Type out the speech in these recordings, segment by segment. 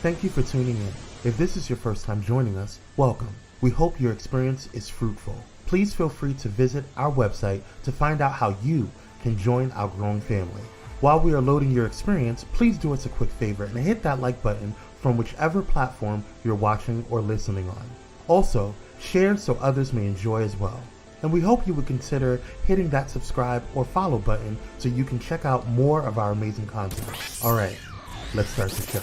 Thank you for tuning in. If this is your first time joining us, welcome. We hope your experience is fruitful. Please feel free to visit our website to find out how you can join our growing family. While we are loading your experience, please do us a quick favor and hit that like button from whichever platform you're watching or listening on. Also, share so others may enjoy as well. And we hope you would consider hitting that subscribe or follow button so you can check out more of our amazing content. All right, let's start the show.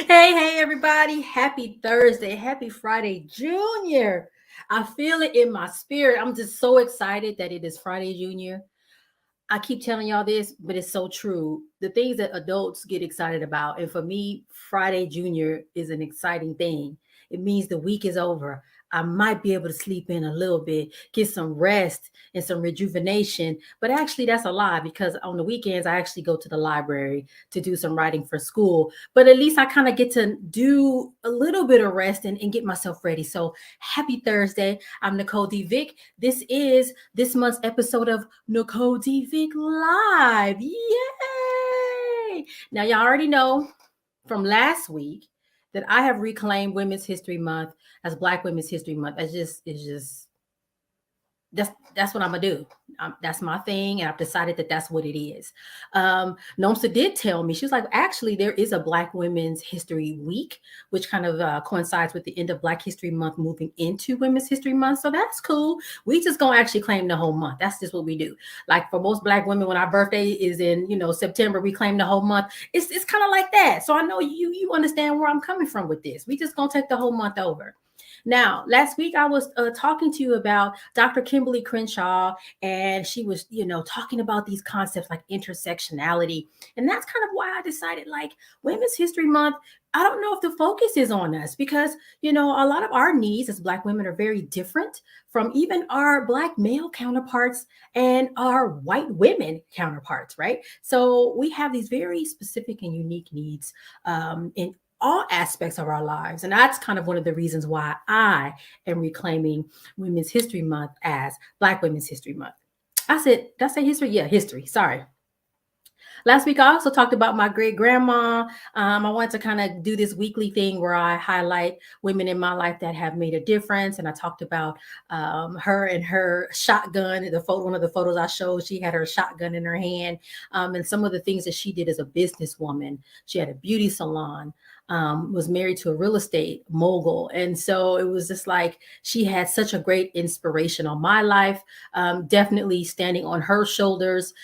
Hey, everybody. Happy Thursday. Happy Friday, Junior. I feel it in my spirit. I'm just so excited that it is Friday, Junior. I keep telling y'all this, but it's so true. The things that adults get excited about. And for me, Friday, Junior is an exciting thing. It means the week is over. I might be able to sleep in a little bit, get some rest and some rejuvenation. But actually, that's a lie because on the weekends, I actually go to the library to do some writing for school. But at least I kind of get to do a little bit of rest and get myself ready. So happy Thursday. I'm Nicole Vick. This is this month's episode of Nicole Vick Live. Yay! Now, y'all already know from last week that I have reclaimed Women's History Month as Black Women's History Month. That's what I'm gonna do. That's my thing, and I've decided that that's what it is. Nomsa did tell me, she was like, actually, there is a Black Women's History Week, which kind of coincides with the end of Black History Month, moving into Women's History Month. So that's cool. We just gonna actually claim the whole month. That's just what we do. Like for most Black women, when our birthday is in, September, we claim the whole month. It's kind of like that. So I know you understand where I'm coming from with this. We just gonna take the whole month over. Now, last week I was talking to you about Dr. Kimberly Crenshaw, and she was, talking about these concepts like intersectionality. And that's kind of why I decided, like, Women's History Month, I don't know if the focus is on us because, a lot of our needs as Black women are very different from even our Black male counterparts and our white women counterparts, right? So we have these very specific and unique needs in all aspects of our lives. And that's kind of one of the reasons why I am reclaiming Women's History Month as Black Women's History Month. Did I say history? Yeah, history. Sorry. Last week, I also talked about my great grandma. I wanted to kind of do this weekly thing where I highlight women in my life that have made a difference. And I talked about her and her shotgun. One of the photos I showed, she had her shotgun in her hand, and some of the things that she did as a businesswoman. She had a beauty salon. Was married to a real estate mogul. And so it was just like she had such a great inspiration on my life, definitely standing on her shoulders.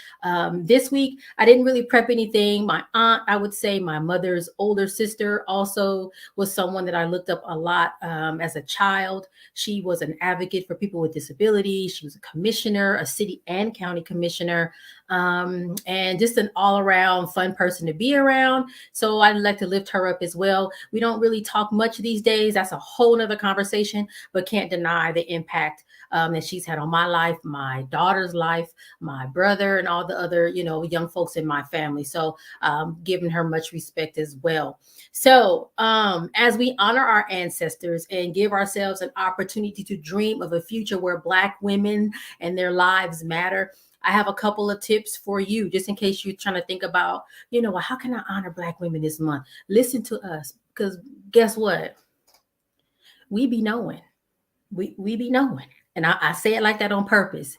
This week, I didn't really prep anything. My aunt, I would say my mother's older sister, also was someone that I looked up a lot as a child. She was an advocate for people with disabilities. She was a commissioner, a city and county commissioner, and just an all-around fun person to be around. So I'd like to lift her up as well. We don't really talk much these days. That's a whole nother conversation, but can't deny the impact that she's had on my life, my daughter's life, my brother, and all the other, young folks in my family. So giving her much respect as well. So as we honor our ancestors and give ourselves an opportunity to dream of a future where Black women and their lives matter, I have a couple of tips for you, just in case you're trying to think about, how can I honor Black women this month? Listen to us, because guess what? We be knowing. We be knowing. And I say it like that on purpose.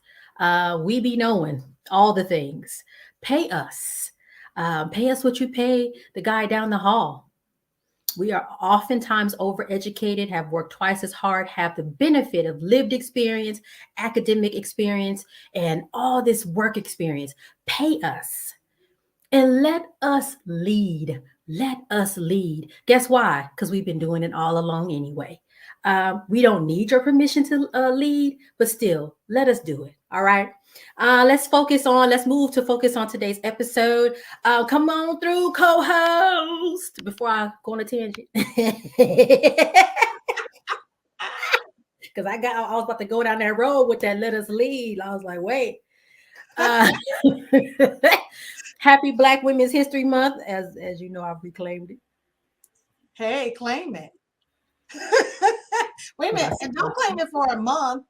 We be knowing all the things. Pay us. Pay us what you pay the guy down the hall. We are oftentimes overeducated, have worked twice as hard, have the benefit of lived experience, academic experience, and all this work experience. Pay us and let us lead Let us lead. Guess why? Because we've been doing it all along anyway. We don't need your permission to lead, but still, let us do it. All right. Let's move to focus on today's episode. Come on through, co-host, before I go on a tangent. Because I was about to go down that road with that let us lead. I was like, wait. Happy Black Women's History Month. As you know, I've reclaimed it. Hey, claim it. Wait a minute, and don't claim it for a month.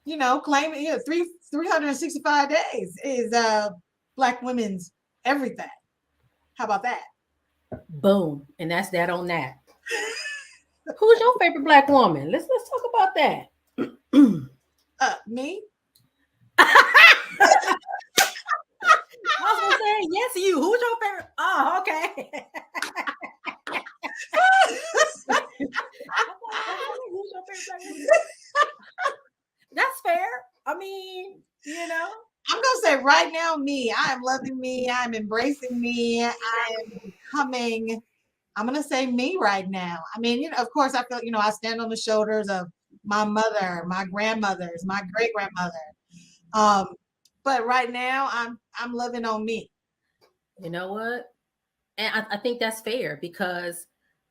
You know, claim it. Yeah, 365 days is Black women's everything. How about that? Boom, and that's that on that. Who's your favorite Black woman? Let's talk about that. Me. I was gonna say yes to you. Who's your favorite? Oh, okay. Who's your favorite? That's fair. I mean, you know. I'm gonna say right now, me. I am loving me. I'm embracing me. I am becoming. I'm gonna say me right now. I mean, you know, of course, I feel, you know, I stand on the shoulders of my mother, my grandmothers, my great grandmother. But right now, I'm loving on me. You know what? And I think that's fair, because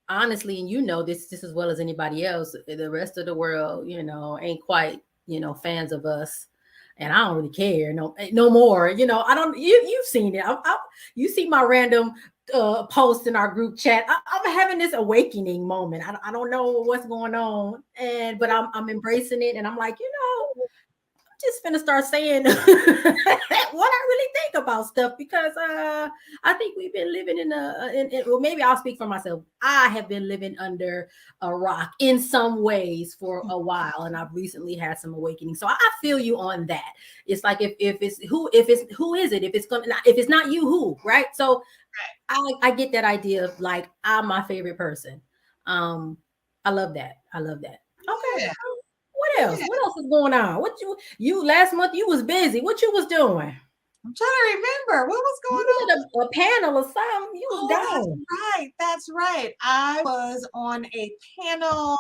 honestly, and you know this as well as anybody else, the rest of the world, you know, ain't quite, you know, fans of us. And I don't really care no more. You know, I don't. You've seen it. You see my random post in our group chat. I'm having this awakening moment. I don't know what's going on, but I'm embracing it, and I'm like, you know, I'm just gonna start saying what I really think about stuff, because I think we've been living in well, maybe I'll speak for myself. I have been living under a rock in some ways for a while, and I've recently had some awakening. So I feel you on that. It's like if it's who is it? If it's not you, who, right? So I get that idea of like, I'm my favorite person. I love that. Okay. Yeah. What else? Yeah. What else is going on? What you last month you was busy. What you was doing? I'm trying to remember what was going on. A panel or something. You was gone. That's right. I was on a panel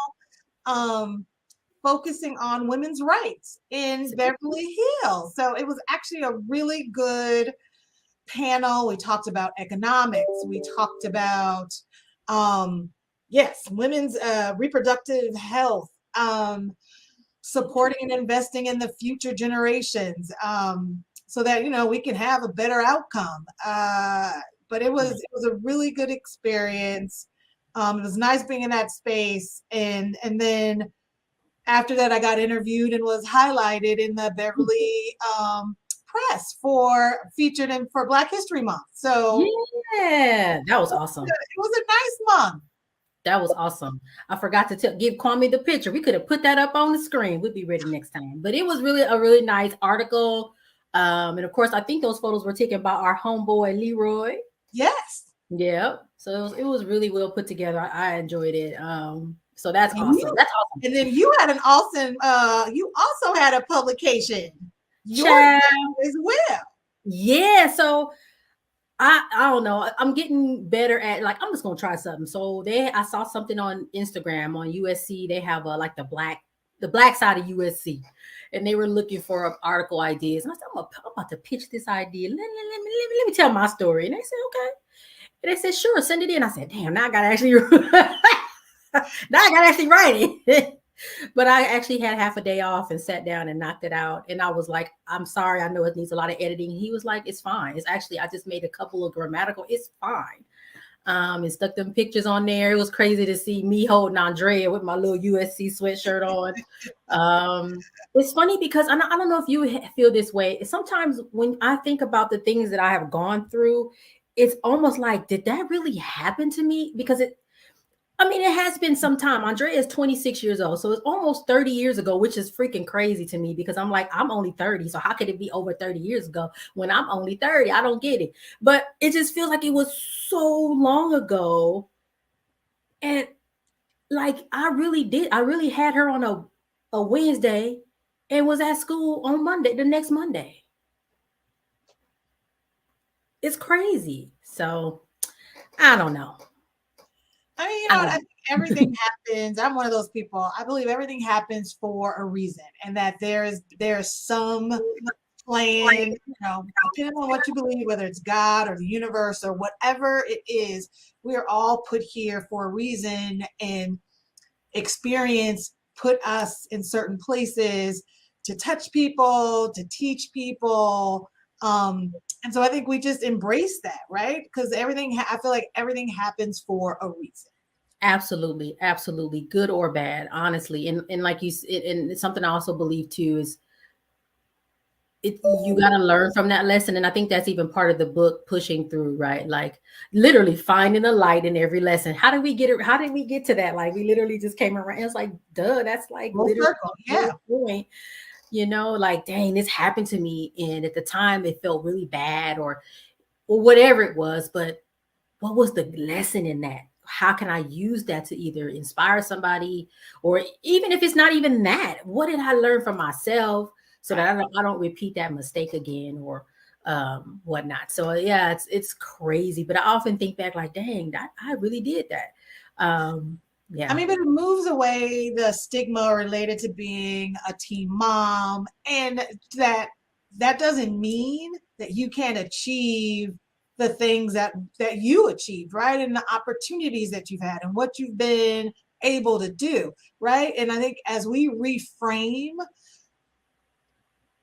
focusing on women's rights in Beverly Hills. So it was actually a really good panel. We talked about economics. We talked about women's reproductive health, supporting and investing in the future generations, so that, you know, we can have a better outcome. But it was a really good experience. It was nice being in that space, and then after that, I got interviewed and was highlighted in the Beverly press featured in for Black History Month. So yeah, that was awesome. It was a nice month. That was awesome. I forgot to give Kwame the picture. We could have put that up on the screen. We'll be ready next time. But it was really a really nice article. And of course, I think those photos were taken by our homeboy Leroy. Yes. Yeah. So it was really well put together. I enjoyed it. So that's awesome. That's awesome. And then you had you also had a publication. Yours as well. Yeah. So I don't know. I'm getting better at, like, I'm just gonna try something. So I saw something on Instagram on USC. They have like the black side of USC, and they were looking for article ideas. And I said, I'm about to pitch this idea. Let me tell my story. And they said, okay. And they said, sure, send it in. I said, damn, now I gotta actually write it. But I actually had half a day off and sat down and knocked it out. And I was like, I'm sorry, I know it needs a lot of editing. He was like, it's fine. It's actually, I just made a couple of grammatical. It's fine. And stuck them pictures on there. It was crazy to see me holding Andrea with my little USC sweatshirt on. It's funny because I don't know if you feel this way. Sometimes when I think about the things that I have gone through, it's almost like, did that really happen to me? Because it has been some time. Andrea is 26 years old. So it's almost 30 years ago, which is freaking crazy to me, because I'm like, I'm only 30. So how could it be over 30 years ago when I'm only 30? I don't get it. But it just feels like it was so long ago. And like, I really had her on a Wednesday and was at school on the next Monday. It's crazy. So I don't know. I mean, you know what? I think everything happens. I'm one of those people. I believe everything happens for a reason, and that there's some plan, you know, depending on what you believe, whether it's God or the universe or whatever it is, we are all put here for a reason, and experience put us in certain places to touch people, to teach people. And so I think we just embrace that, right? Because I feel like everything happens for a reason. Absolutely, absolutely, good or bad, honestly. And like you said, and something I also believe too is you got to learn from that lesson. And I think that's even part of the book, pushing through, right? Like literally finding a light in every lesson. How did we get it? How did we get to that? Like we literally just came around. It's like, duh, that's like literally Yeah. point. You know, like, dang, this happened to me. And at the time it felt really bad or whatever it was. But what was the lesson in that? How can I use that to either inspire somebody, or even if it's not even that, what did I learn from myself so that I don't repeat that mistake again or whatnot. So yeah, it's crazy. But I often think back like, dang, I really did that. Yeah. I mean, but it moves away the stigma related to being a teen mom, and that doesn't mean that you can't achieve the things that you achieved, right? And the opportunities that you've had and what you've been able to do, right? And I think as we reframe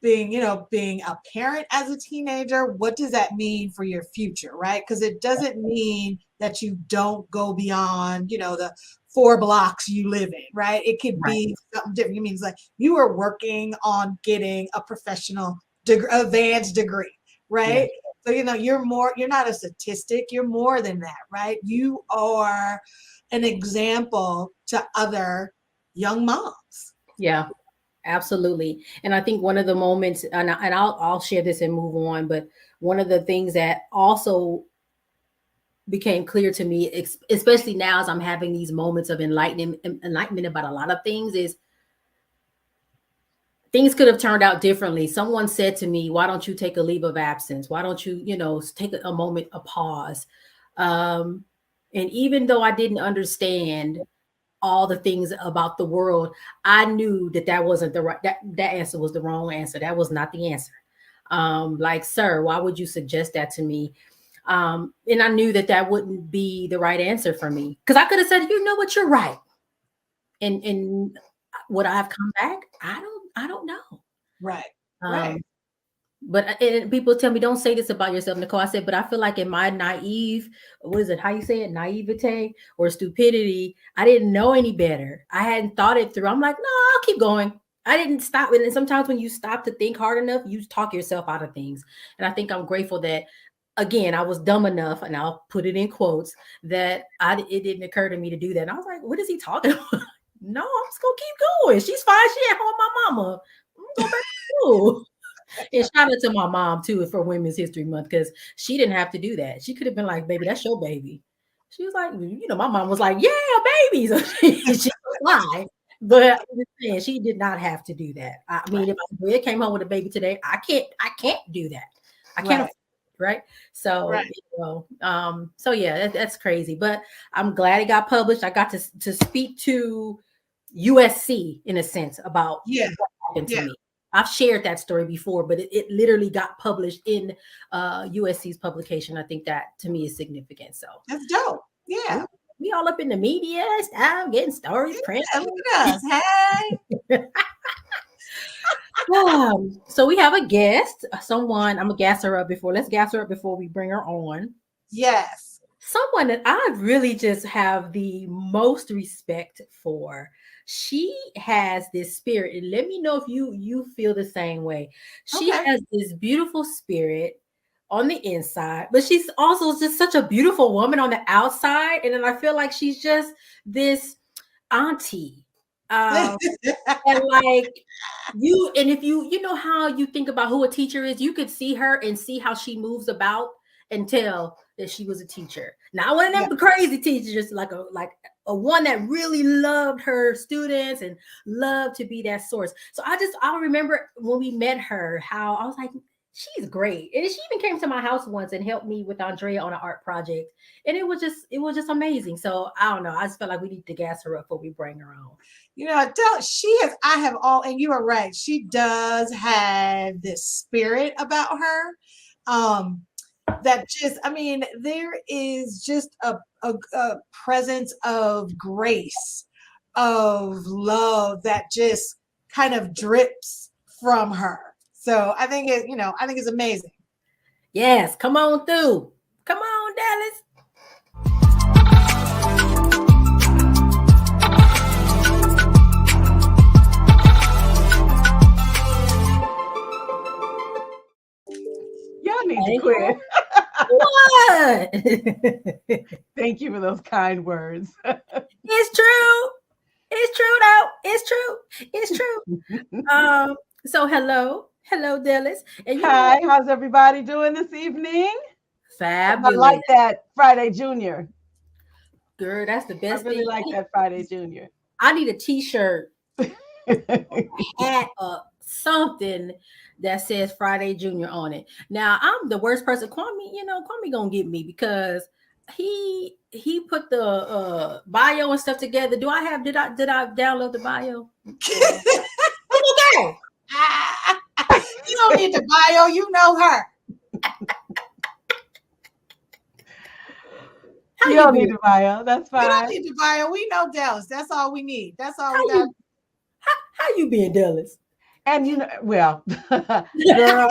being a parent as a teenager, what does that mean for your future, right? Because it doesn't mean that you don't go beyond, the 4 blocks you live in, right? It could be something different. It means like you are working on getting a professional advanced degree, right? Yeah. So, you're not a statistic, you're more than that, right? You are an example to other young moms. Yeah. Absolutely. And I think one of the moments, and I'll share this and move on, but one of the things that also became clear to me, especially now as I'm having these moments of enlightenment about a lot of things, is things could have turned out differently. Someone said to me, why don't you take a leave of absence? Why don't you, take a moment, a pause? And even though I didn't understand all the things about the world, I knew that wasn't the right, that answer was the wrong answer. That was not the answer. Like, sir, why would you suggest that to me? And I knew that wouldn't be the right answer for me, because I could have said, you know what, you're right. And would I have come back? I don't know. Right. Right. But people tell me, don't say this about yourself, Nicole. I said, but I feel like in my what is it? How you say it? Naivete or stupidity. I didn't know any better. I hadn't thought it through. I'm like, no, I'll keep going. I didn't stop. And sometimes when you stop to think hard enough, you talk yourself out of things. And I think I'm grateful that, again, I was dumb enough, and I'll put it in quotes, that it didn't occur to me to do that. And I was like, what is he talking about? No, I'm just going to keep going. She's fine. She at home with my mama. I'm going to go back to school. And shout out to my mom too for Women's History Month, because she didn't have to do that. She could have been like, baby, that's your baby. She was like, my mom was like, yeah, baby. So she lied. But I'm just saying, she did not have to do that. I mean, if I came home with a baby today, I can't do that. I can't afford it, right? So, so yeah, that's crazy. But I'm glad it got published. I got to speak to USC in a sense about what happened to me. I've shared that story before, but it literally got published in USC's publication. I think that to me is significant. So that's dope. Yeah. We all up in the media style, getting stories printed. Look at us. Hey. So we have a guest, someone, I'm gonna gas her up before we bring her on. Yes. Someone that I really just have the most respect for. She has this spirit, and let me know if you feel the same way. She has this beautiful spirit on the inside, but she's also just such a beautiful woman on the outside. And then I feel like she's just this auntie. And like if you know how you think about who a teacher is, you could see her and see how she moves about and tell that she was a teacher. Not one of them crazy teachers, like a one that really loved her students and loved to be that source. So I remember when we met her, how I was like, she's great. And she even came to my house once and helped me with Andrea on an art project. And it was just amazing. So I don't know. I just felt like we need to gas her up before we bring her on. You know, I have all, and you are right. She does have this spirit about her. That just, I mean, there is just a presence of grace, of love that just kind of drips from her. So I think it's amazing. Yes, come on through. Come on, Dellis. Y'all need to quit. What? Thank you for those kind words. It's true. It's true, though. It's true. It's true. So hello, Dellis. And Hi, how's everybody doing this evening? Fabulous. I like that Friday Junior. Girl, that's the best. I really like that Friday Junior. I need a T-shirt, hat, something that says Friday Junior on it. Now I'm the worst person. Kwame gonna get me because he put the bio and stuff together. Did I download the bio? Okay. You don't need the bio, you know her. You don't need the bio. That's fine. You don't need the bio. We know Dellis. That's all we need. That's all we got. How you being, Dellis? And well, girl,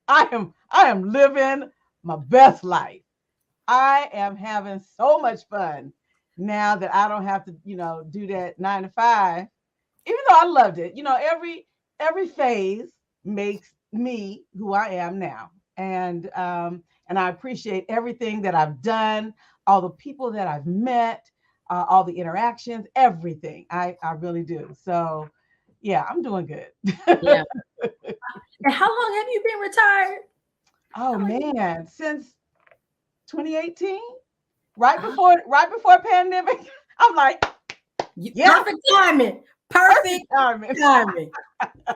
I am living my best life. I am having so much fun now that I don't have to, do that 9 to 5. Even though I loved it, every phase makes me who I am now. And I appreciate everything that I've done, all the people that I've met, all the interactions, everything. I really do. So yeah, I'm doing good. Yeah. And how long have you been retired? Oh man, since 2018, right before pandemic. I'm like, yeah. Perfect timing. Perfect timing.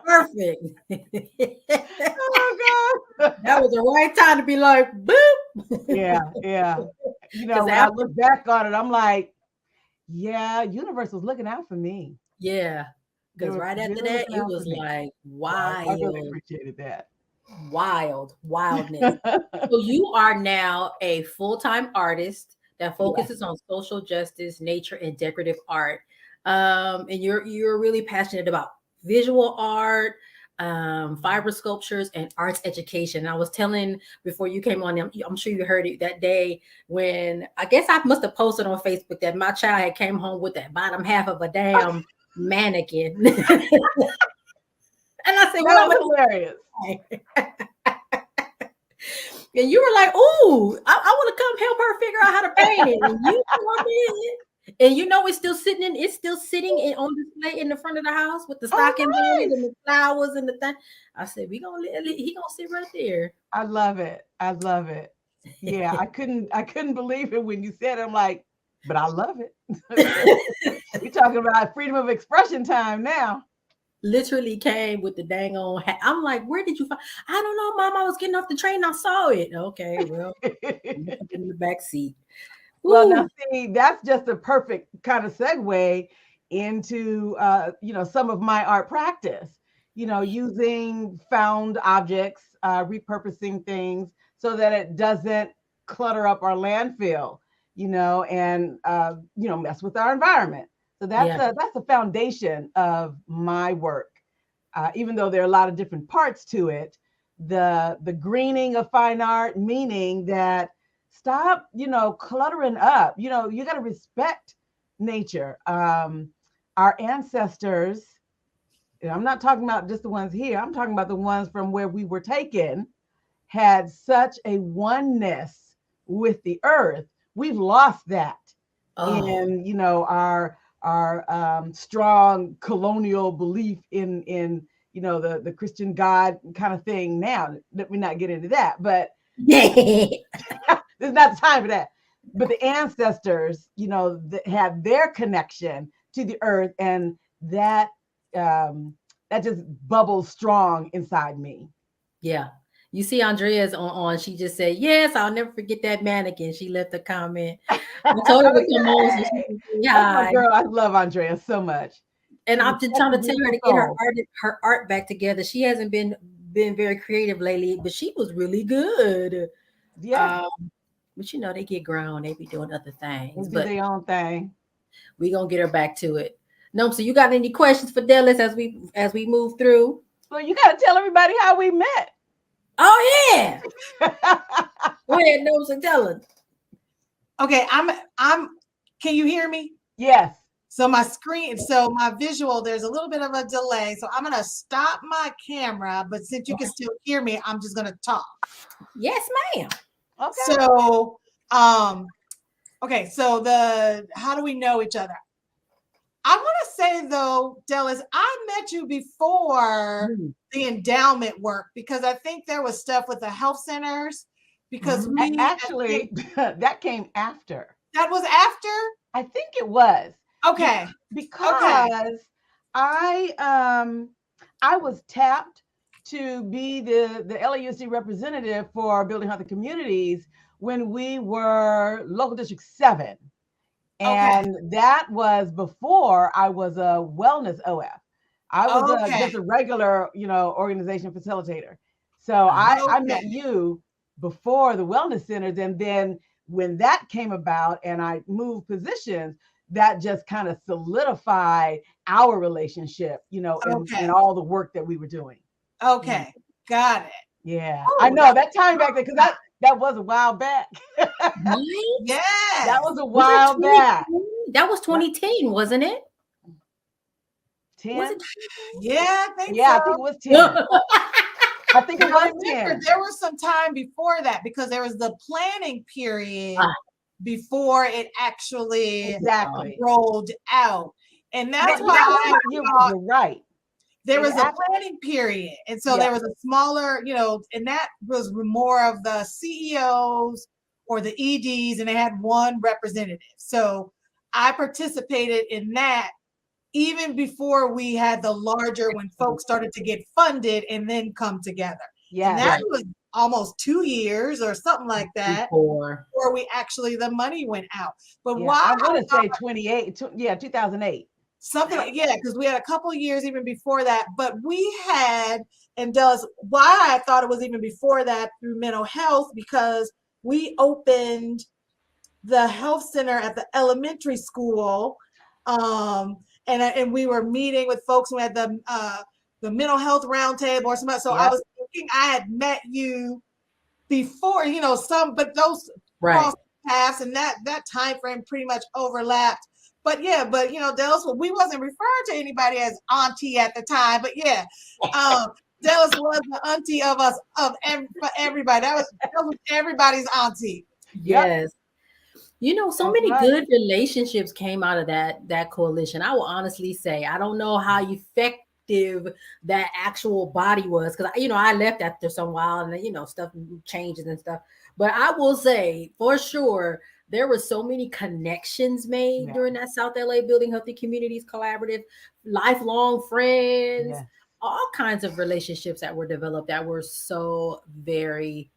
Perfect. Oh God. That was the right time to be like, boop. Yeah. When I look back on it, I'm like, yeah, universe was looking out for me. Yeah. Because right after that, it was like wild. I really appreciated that. Wildness. So you are now a full-time artist that focuses on social justice, nature, and decorative art. And you're really passionate about visual art, fiber sculptures, and arts education. And I was telling before you came on, I'm sure you heard it that day when I guess I must have posted on Facebook that my child had came home with that bottom half of a damn mannequin. And I said, "Well, that was hilarious." And you were like, "Ooh, I want to come help her figure out how to paint it." And you come in, and it's still sitting on display in the front of the house with the stocking on it and the flowers and the thing. I said, he gonna sit right there. I love it. Yeah, I couldn't believe it when you said it. I'm like, but I love it. We're talking about freedom of expression time now. Literally came with the dang on hat. I'm like, where did you find? I don't know, Mom. I was getting off the train. I saw it. Okay, well, in the back seat. Ooh. Well, now see, that's just a perfect kind of segue into some of my art practice. Using found objects, repurposing things so that it doesn't clutter up our landfill. And mess with our environment. So that's the foundation of my work. Even though there are a lot of different parts to it, the greening of fine art, meaning that stop, cluttering up. You got to respect nature. Our ancestors, and I'm not talking about just the ones here, I'm talking about the ones from where we were taken, had such a oneness with the earth. We've lost that in, our strong colonial belief in the Christian God kind of thing. Now, let me not get into that, but there's not the time for that. But the ancestors, that had their connection to the earth, and that just bubbles strong inside me. Yeah. You see Andrea's on. She just said, yes, I'll never forget that mannequin. She left a comment. I told her to come on so she could say That's my hi. girl. I love Andrea so much. And She's I've been such trying a to tell her to beautiful get soul. her art back together. She hasn't been very creative lately, but she was really good. Yeah, But you know, they get grown, they be doing other they things. do But their own thing. we gonna get her back to it. No, so you got any questions for Dellis as we move through? Well, you got to tell everybody how we met. Oh yeah, go ahead, no, so tell us. Okay, can you hear me? Yes. So my visual, there's a little bit of a delay. So I'm gonna stop my camera, but since you can still hear me, I'm just gonna talk. Yes, ma'am. Okay. So okay, so how do we know each other? I want to say though, Dellis, I met you before the endowment work, because I think there was stuff with the health centers, because we actually that came after. That was after? I think it was. Okay. Because I was tapped to be the LAUSD representative for Building Healthy Communities when we were local district 7. And that was before I was a wellness OF. I was just a regular, organization facilitator. So I met you before the wellness centers. And then when that came about and I moved positions, that just kind of solidified our relationship, and all the work that we were doing. Okay. Got it. Yeah. I know that time back there, because that was a while back. Yeah. That was a while back. That was 2010, wasn't it? 10? Was it? Yeah, I think so. I think it was 10. I think it was 10. There was some time before that, because there was the planning period before it actually rolled out. And that's why you're right. There was a planning period. And so there was a smaller, and that was more of the CEOs or the EDs, and they had one representative. So I participated in that even before we had the larger, when folks started to get funded and then come together. Yeah. And that was almost 2 years or something like that before we actually, the money went out. But why? I want to say 2008. Something like, because we had a couple of years even before that. But we had, and Dellis, why I thought it was even before that through mental health, because we opened the health center at the elementary school. And we were meeting with folks who had the mental health roundtable or something. So I was thinking I had met you before, but those cross paths, and that time frame pretty much overlapped. But Dellis, we wasn't referring to anybody as auntie at the time, but Dellis was the auntie of us, for everybody. That was everybody's auntie. Yes. So many good relationships came out of that coalition. I will honestly say, I don't know how effective that actual body was, because I left after some while, and stuff changes and stuff. But I will say for sure, there were so many connections made during that South LA Building Healthy Communities Collaborative, lifelong friends, all kinds of relationships that were developed that were so very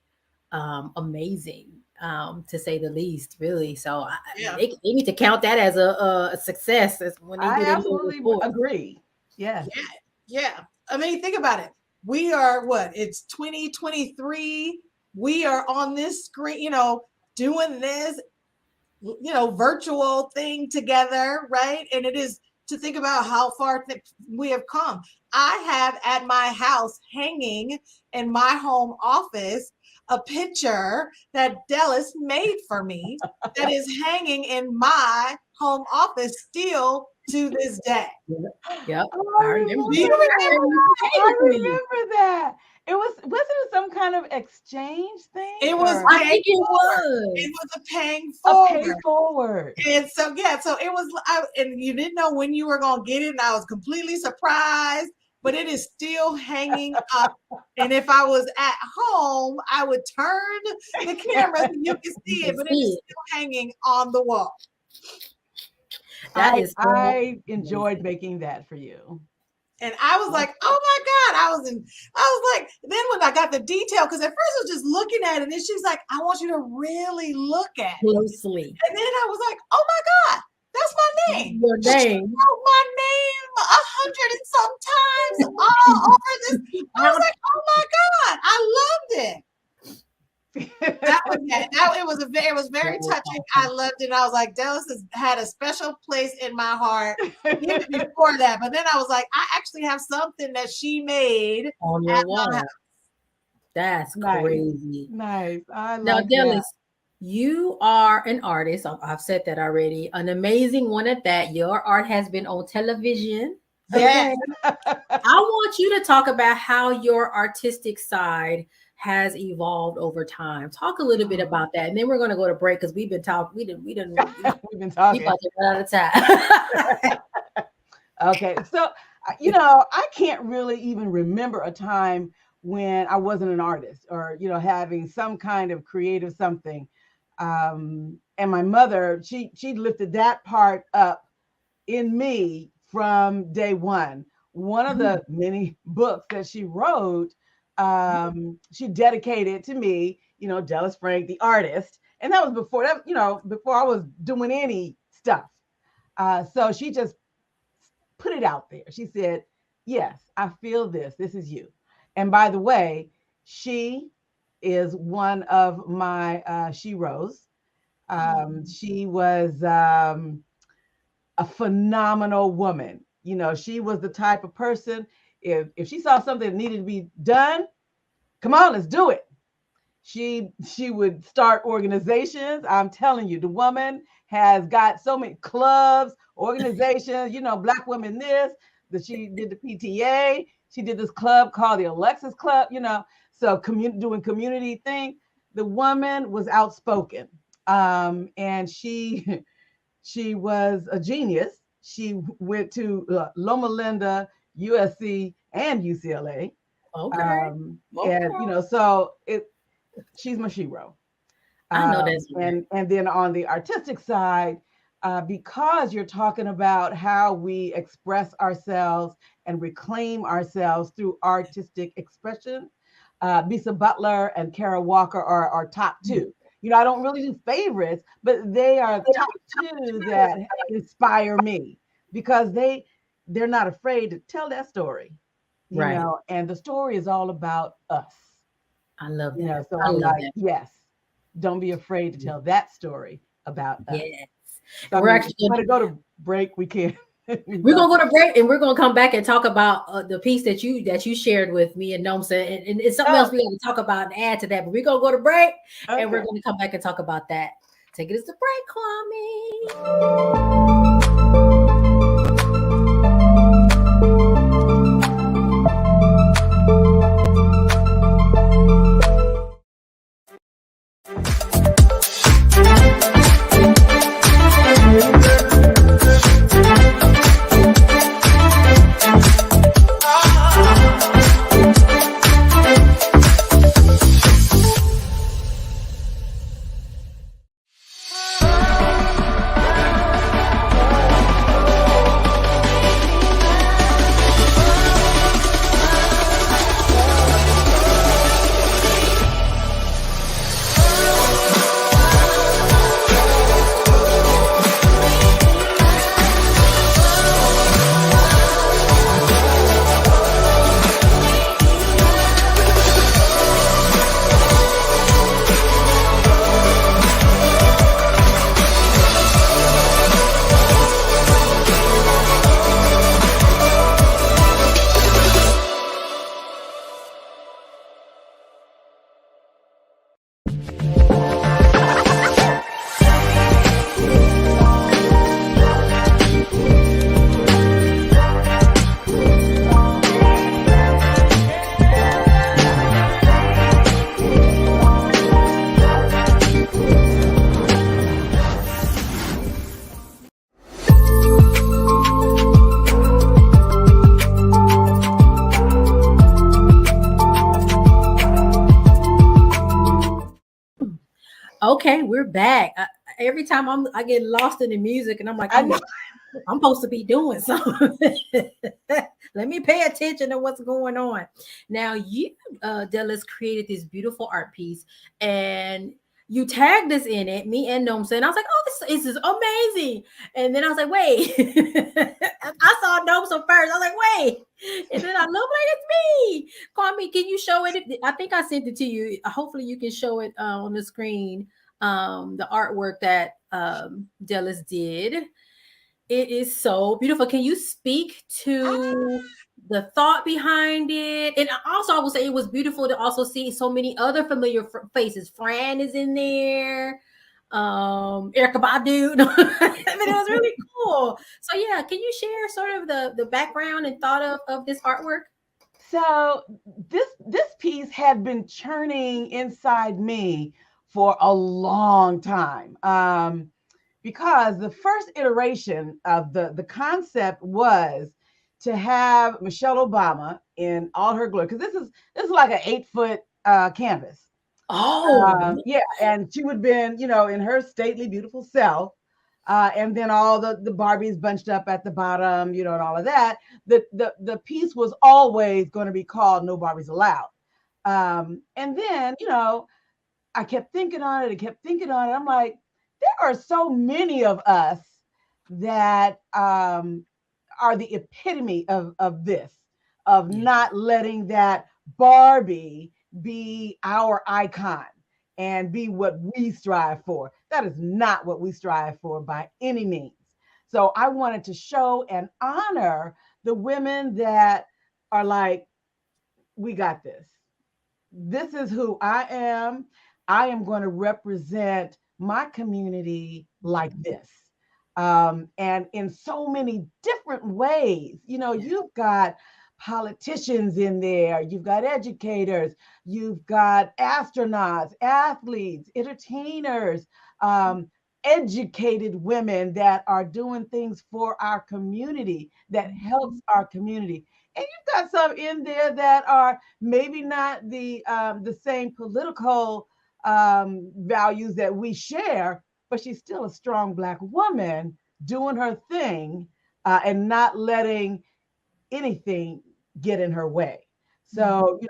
amazing. To say the least, really. So they need to count that as a success. When they I absolutely agree. Yeah. I mean, think about it. We are it's 2023. We are on this screen, doing this, virtual thing together, right? And it is to think about how far we have come. I have at my house hanging in my home office a picture that Dellis made for me that is hanging in my home office still to this day. Yep. I remember that. Wasn't it some kind of exchange thing? It was. I think it was. It was a paying forward. And so it was. And you didn't know when you were gonna get it, and I was completely surprised. But it is still hanging up. And if I was at home, I would turn the camera so you can see it, but it is still hanging on the wall. I enjoyed making that for you. And I was like, oh my God, I was like, then when I got the detail, because at first I was just looking at it, and then she's like, I want you to really look at it closely. And then I was like, oh my God, that's my name. Your name. She wrote my name 100 and sometimes all over this. I was like, oh my God, I loved it. That was it was very touching. I loved it. I was like, Dellis has had a special place in my heart even before that. But then I was like, I actually have something that she made on your wall. That's crazy. Nice. I now, like Dellis, that. you are an artist. I've said that already. An amazing one at that. Your art has been on television. Yeah. I want you to talk about how your artistic side has evolved over time. Talk a little bit about that, and then we're going to go to break because we've been talking. We've been talking. We're about to run out of time. Okay, so I can't really even remember a time when I wasn't an artist or having some kind of creative something. And my mother, she lifted that part up in me from day one. One of the many books that she wrote, she dedicated to me, Dellis Frank, the artist. And that was before I was doing any stuff. So she just put it out there. She said, yes, I feel this. This is you. And by the way, she is one of my sheroes. She was a phenomenal woman. She was the type of person, if she saw something that needed to be done, come on, let's do it. She would start organizations. I'm telling you, the woman has got so many clubs, organizations, Black women this, that she did the PTA. She did this club called the Alexis Club, so doing community thing. The woman was outspoken. And she was a genius. She went to Loma Linda, USC, and UCLA. Okay. And so she's my shero. I know that's right. And then on the artistic side, because you're talking about how we express ourselves and reclaim ourselves through artistic expression, Bisa Butler and Kara Walker are top two. I don't really do favorites, but they are top two that inspire me because they're not afraid to tell that story, right? And the story is all about us. I love that. So I'm like, yes, don't be afraid to tell that story about us. Yes. So we're actually going to go to break. We can. We're gonna go to break, and we're gonna come back and talk about the piece that you shared with me and Nomsa, and it's something else we got to talk about and add to that. But we're gonna go to break, and we're gonna come back and talk about that. Take it as the break, Kwame. Okay, we're back. Every time I get lost in the music, and I'm like, I'm supposed to be doing something. Let me pay attention to what's going on. Now, you, Dellis, created this beautiful art piece, and you tagged us in it, me and Nomsa, and I was like, oh, this is amazing. And then I was like, wait, I saw Nomsa first. I was like, wait. And then I looked like, it's me. Kwame, can you show it? I think I sent it to you. Hopefully you can show it on the screen, the artwork that Dellis did. It is so beautiful. Can you speak to the thought behind it? And also, I will say it was beautiful to also see so many other familiar faces. Fran is in there. Erica Badu. I mean, it was really cool. So yeah, can you share sort of the background and thought of this artwork? So this piece had been churning inside me for a long time. Because the first iteration of the concept was to have Michelle Obama in all her glory, because this is like an 8-foot canvas. Oh, yeah, and she would have been, in her stately, beautiful self, and then all the Barbies bunched up at the bottom, and all of that. The piece was always going to be called "No Barbies Allowed," and then I kept thinking on it. I kept thinking on it. I'm like, there are so many of us that are the epitome of this, of not letting that Barbie be our icon and be what we strive for. That is not what we strive for by any means. So I wanted to show and honor the women that are like, we got this. This is who I am. I am going to represent my community like this. And in so many different ways, you've got politicians in there, you've got educators, you've got astronauts, athletes, entertainers, educated women that are doing things for our community, that helps our community. And you've got some in there that are maybe not the same political values that we share, but she's still a strong Black woman doing her thing and not letting anything get in her way. So,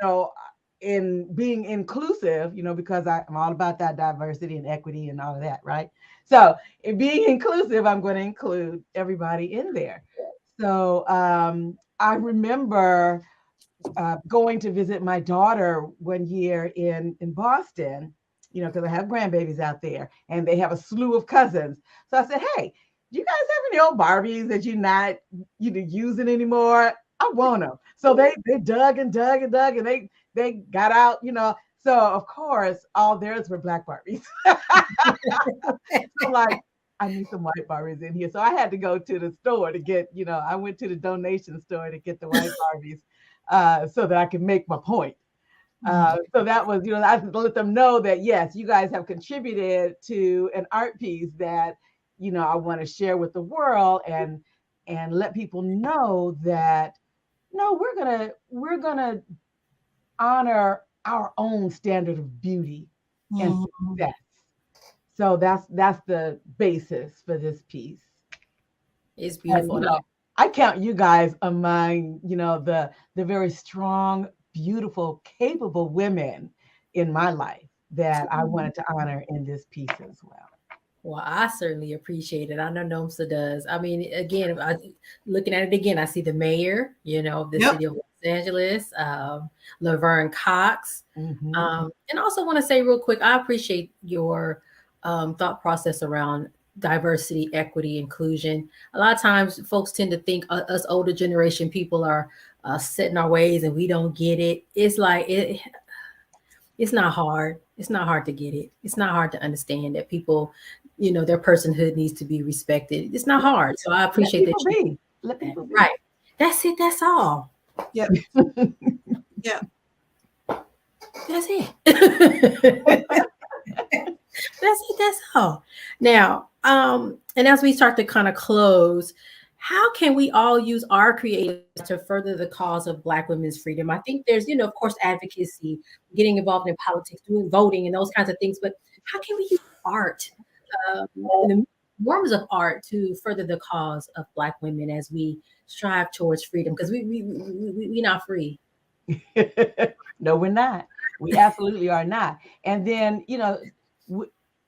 in being inclusive, because I'm all about that diversity and equity and all of that, right? So in being inclusive, I'm going to include everybody in there. So I remember going to visit my daughter one year in Boston, because I have grandbabies out there and they have a slew of cousins. So I said, hey, do you guys have any old Barbies that you're not using anymore? I want them. So they dug and dug and dug, and they got out, So of course, all theirs were Black Barbies. So like, I need some white Barbies in here. So I had to go to the store to get, I went to the donation store to get the white Barbies so that I could make my point. So that was, I had to let them know that, yes, you guys have contributed to an art piece that, I want to share with the world and let people know that, no, we're gonna honor our own standard of beauty and success. So that's the basis for this piece. It's beautiful. And, I count you guys among, the very strong, beautiful, capable women in my life that I wanted to honor in this piece as well. Well, I certainly appreciate it. I know Nomsa does. I mean, again, looking at it again, I see the mayor, of the city of Los Angeles, Laverne Cox. And also want to say real quick, I appreciate your thought process around diversity, equity, inclusion. A lot of times folks tend to think us older generation people are set in our ways and we don't get it. It's like, it's not hard. It's not hard to get it. It's not hard to understand that people, their personhood needs to be respected. It's not hard. So I appreciate that. Let people be. Right. That's it. That's all. Yeah. Yeah. That's it. That's it. That's all. Now, and as we start to kind of close, how can we all use our creativity to further the cause of Black women's freedom? I think there's, of course, advocacy, getting involved in politics, doing voting and those kinds of things. But how can we use art, forms of art to further the cause of Black women as we strive towards freedom? Because we're not free. No, we're not. We absolutely are not. And then,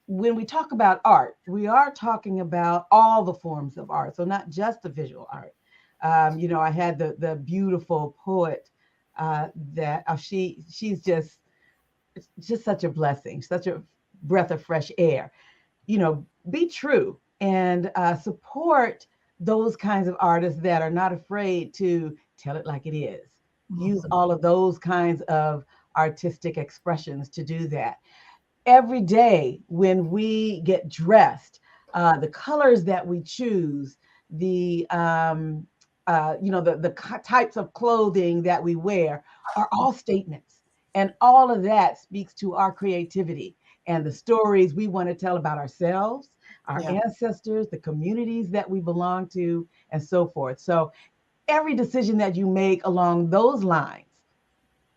when we talk about art, we are talking about all the forms of art. So not just the visual art. I had the beautiful poet she's just such a blessing, such a breath of fresh air. Be true and support those kinds of artists that are not afraid to tell it like it is. Use all of those kinds of artistic expressions to do that. Every day when we get dressed, the colors that we choose, the types of clothing that we wear are all statements. And all of that speaks to our creativity and the stories we want to tell about ourselves, our ancestors, the communities that we belong to, and so forth. So every decision that you make along those lines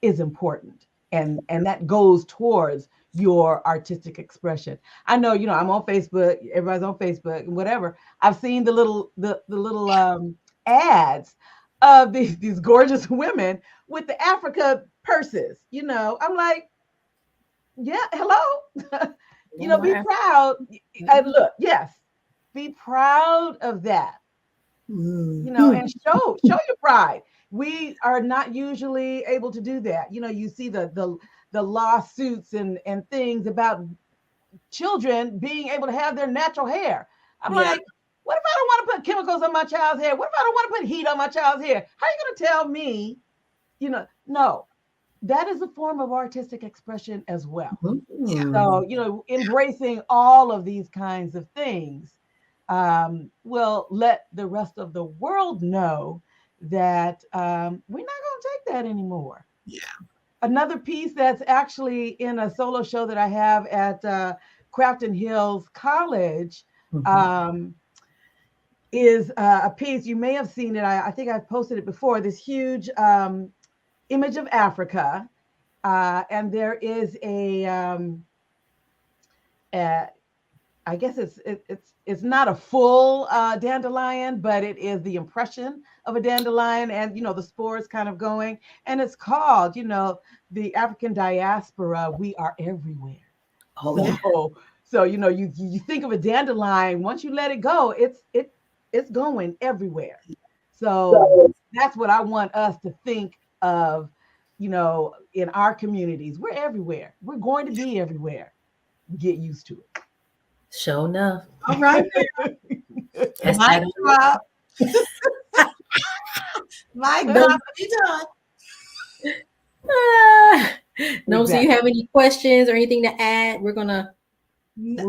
is important. And that goes towards your artistic expression. I know, I'm on Facebook, everybody's on Facebook and whatever. I've seen the little ads of these gorgeous women with the Africa purses. I'm like, yeah, hello. Be proud. And look, yes, be proud of that. And show your pride. We are not usually able to do that. You see the lawsuits and things about children being able to have their natural hair. I'm like, what if I don't want to put chemicals on my child's hair? What if I don't want to put heat on my child's hair? How are you going to tell me? No, that is a form of artistic expression as well. So, embracing all of these kinds of things will let the rest of the world know that we're not going to take that anymore. Yeah. Another piece that's actually in a solo show that I have at Crafton Hills College is a piece. You may have seen it. I think I've posted it before. This huge image of Africa. And there is I guess it's not a full dandelion, but it is the impression of a dandelion, and the spores kind of going. And it's called, the African diaspora. We are everywhere. So you think of a dandelion. Once you let it go, it's going everywhere. So that's what I want us to think of. In our communities, we're everywhere. We're going to be everywhere. Get used to it. Sure enough. All right. Mic drop. Mic drop. Be done. No, so you have any questions or anything to add? We're gonna.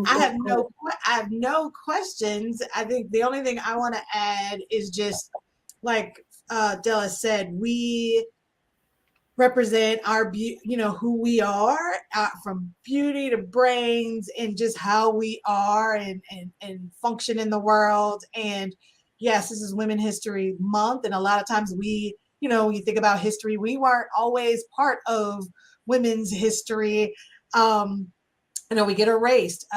I have no questions. I think the only thing I want to add is just like Dellis said, we represent our who we are, from beauty to brains, and just how we are and function in the world. And yes, this is Women History Month, and a lot of times we, when you think about history, we weren't always part of women's history. We get erased.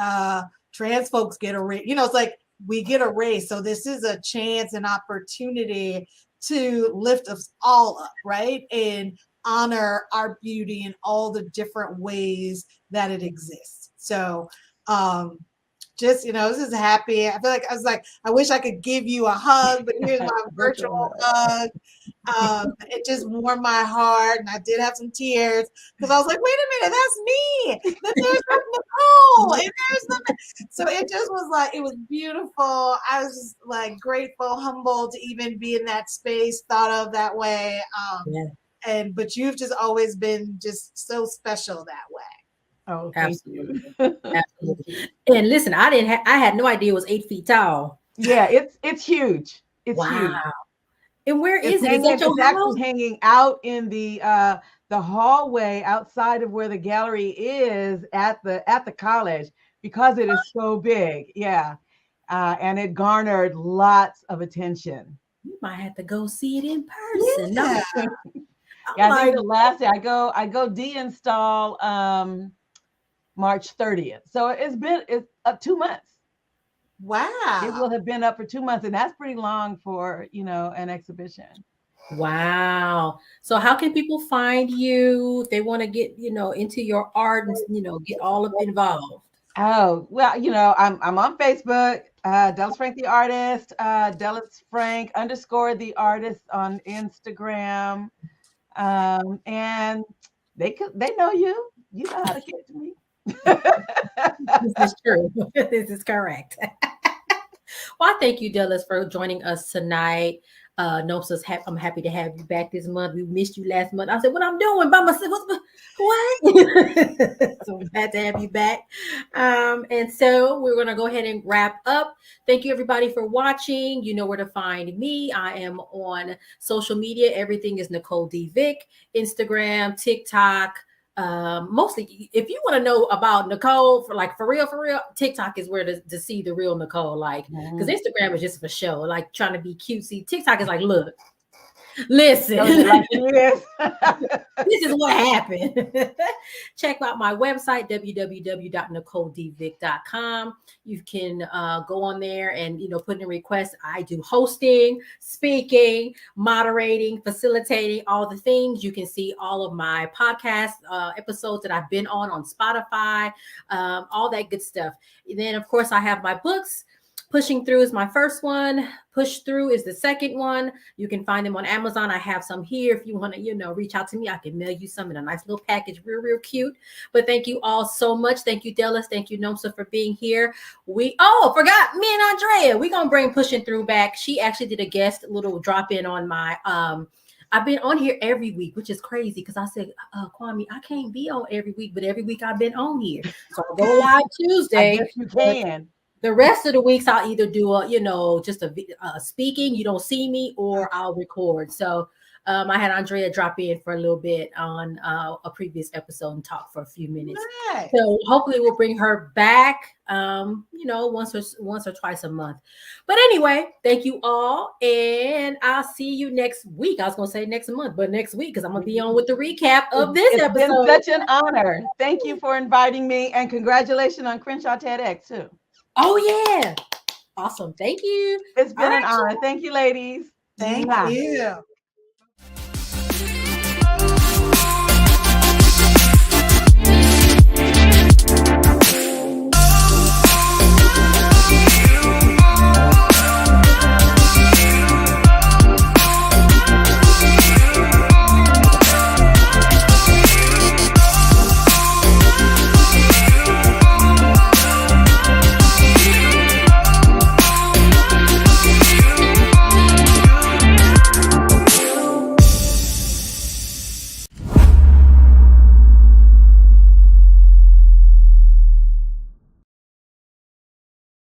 Trans folks get erased. It's like we get erased. So this is a chance and opportunity to lift us all up, right? And honor our beauty in all the different ways that it exists. So just this is happy. I feel like I wish I could give you a hug, but here's my virtual hug. It just warmed my heart, and I did have some tears because I was like, wait a minute, that's me. But there's Nicole, and there's nothing. So it just was like, it was beautiful. I was just like grateful, humbled to even be in that space, thought of that way. But you've just always been just so special that way. Oh, absolutely. Absolutely. And listen, I had no idea it was 8 feet tall. Yeah, it's huge. It's huge. And where is it? It's actually hanging out in the hallway outside of where the gallery is at the college, because it is so big. Yeah. And it garnered lots of attention. You might have to go see it in person. Yeah. I think the last day I go de-install March 30th. So it's 2 months. Wow. It will have been up for 2 months, and that's pretty long for, an exhibition. Wow. So how can people find you if they want to get, into your art and, get all of involved? Oh, well, I'm on Facebook, Dellis Frank the artist, Dellis Frank _ the artist on Instagram. And they know you. You know how to get to me. This is true. This is correct. Well, thank you, Dellis, for joining us tonight. I'm happy to have you back this month. We missed you last month. I said, what I'm doing by myself? What? So I'm glad to have you back. And so we're going to go ahead and wrap up. Thank you, everybody, for watching. You know where to find me. I am on social media. Everything is Nicole D. Vick, Instagram, TikTok. Mostly if you want to know about Nicole for real, TikTok is where to see the real Nicole, because Instagram is just for show, like trying to be cutesy. TikTok is like, look, listen, this is what happened. Check out my website, www.nicoledvick.com. You can go on there and put in requests. I do hosting, speaking, moderating, facilitating, all the things. You can see all of my podcast episodes that I've been on Spotify, all that good stuff. And then of course I have my books. Pushing Through is my first one. Push Through is the second one. You can find them on Amazon. I have some here. If you want to, reach out to me, I can mail you some in a nice little package, real cute. But thank you all so much. Thank you, Dellis. Thank you, Nomsa, for being here. Forgot me and Andrea. We're going to bring Pushing Through back. She actually did a guest little drop in on my, I've been on here every week, which is crazy because I said, Kwame, I can't be on every week, but every week I've been on here. So I'll go live Tuesday. I guess you can. The rest of the weeks, I'll either do just a speaking, you don't see me, or I'll record. So I had Andrea drop in for a little bit on a previous episode and talk for a few minutes. Nice. So hopefully we'll bring her back, once or twice a month. But anyway, thank you all, and I'll see you next week. I was going to say next month, but next week, because I'm going to be on with the recap of this episode. It's been such an honor. Thank you for inviting me, and congratulations on Crenshaw TEDx too. Oh, yeah. Awesome. Thank you. It's been an honor. Thank you, ladies. Thank you.